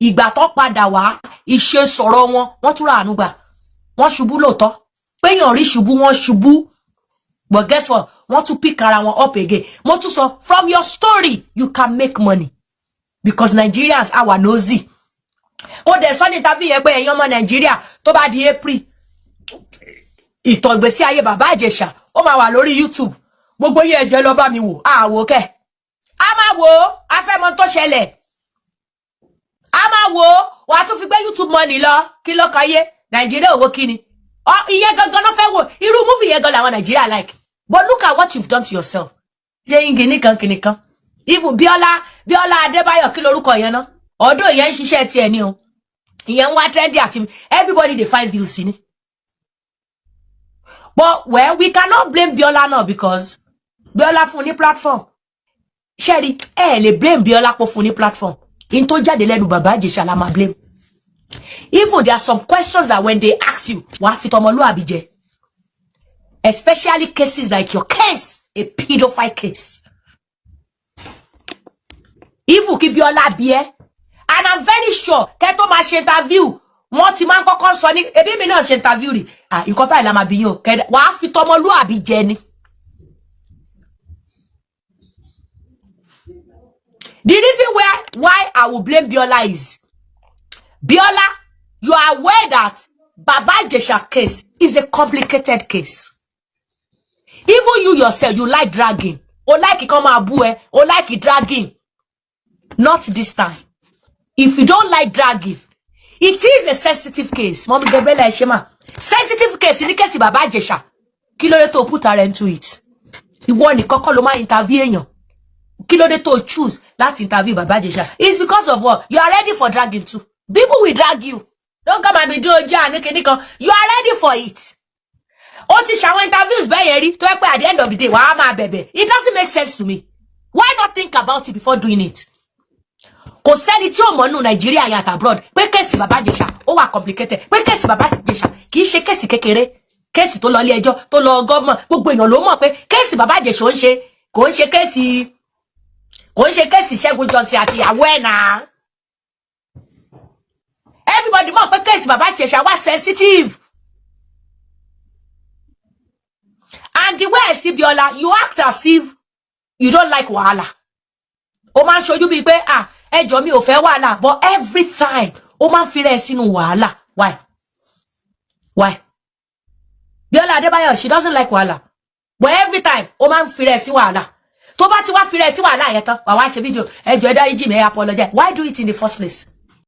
ìgbà tó padà wá ìṣe sọ̀rọ̀ wọ́n tún ra àánú gbà wọ́n ṣubú lóòótọ́ péyàn rí ṣubú wọ́n ṣubú but guess what wọ́n tún pick ara wọn up again mo tún sọ from your story you can make money because Nigerians are nosy kó dẹ̀ sọ ní tàbí yẹn pé ẹ̀yin ọmọ Nàìjíríà tó bá di April ìtàn ìgbésí ayé bàbá Ìjẹ̀ṣà ó máa wà lórí YouTube gbogbo yẹn ẹ̀jẹ̀ lọ bá mi wò àwò kẹ́ a máa wò a fẹ́ mọ̀ tó ṣẹlẹ̀ a máa wò wàá tún fi gbé YouTube money lọ kí ló kàyé Nàìjíríà owó kíni ìyẹn gangan náà fẹ́ wò irú movie yẹn gan làwọn Nàìjíríà like but look at what you've done to yourself ṣe yín kìnìkan even Bíọ́lá Adébáyọ̀ kí lorúkọ yẹn náà ọdún yẹn ń ṣiṣẹ́ tiẹ̀ ni o ìyẹn ń wá trendy active everybody dey find views ni but well we cannot blame Bíọ́lá now because Bíọ́lá fún ní platform ṣẹ́rí lè blame Bíọ́lá kó fún ní platform in tó jáde lẹ́nu bàbá Ìjẹ̀ṣà la máa blame even there are some questions that when they ask you wàá fi tọmọlúwàbí jẹ especially cases like your case a pedophile case even kí Bíọ́lá bí ẹ and I'm very sure kẹ́ tó máa ṣe interview wọ́n ti máa ń kọ́kọ́ sọ ní ebi mi náà ṣe interview rí nǹkan báyìí la máa bí yín o wàá fi tọmọlúwàbí jẹ ni. The reason why I will blame Bíọ́lá is Bíọ́lá, you are aware that Baba Ìjẹ̀ṣà case is a complicated case. Even you yourself, you like dragging. Or like it come abu or like it dragging. Not this time. If you don't like dragging, it is a sensitive case. Mommy Gabriela Eshema. Sensitive case in the case of Baba Ìjẹ̀ṣà. Kí ló dé tó put her into it. Ìwọ ni kọ́kọ́ ló máa interview èèyàn. Kí ló dé tó choose that interview Baba Ìjẹ̀ṣà. It's because of what? You are ready for dragging too. People will drag you. Don't come and be doing you are ready for it. Oti shawo interviews to at the end of the day, it doesn't make sense to me. Why not think about it before doing it? Kò sẹ́ni tí ó mọ̀ nínú Nigeria yàtọ̀ abroad. Pé case Baba Ìjẹ̀ṣà ó wà complicated. Pé case Baba Ìjẹ̀ṣà kì í ṣe case kékeré. Case tó lọ ilé ẹjọ́, tó lọ government, gbogbo èèyàn ló mọ̀ pé case Baba Ìjẹ̀ṣà ó ń ṣe kò ń ṣe case Ṣẹ́gun Johnson àti ìyàwó ẹ̀ náà. Everybody mọ̀ pé case Baba Ìjẹ̀ṣà was sensitive. And the way I see Bíọ́lá, you act as if you don't like wàhálà. O máa ń ṣojú bíi pé ẹjọ́ mi ò fẹ́ wàhálà, but every time o máa ń fi rẹ̀ sínú wàhálà. Why? Bíọ́lá Adébáyọ̀, she doesn't like wàhálà. But every time o máa ń fi rẹ̀ sí wàhálà. Tó bá ti wá fi rẹ̀ sí wàhálà yẹn tán, wá ṣe fídíò, ẹjọ́ ẹ dáríjì mi, ẹ apologize. Why do it in the first place?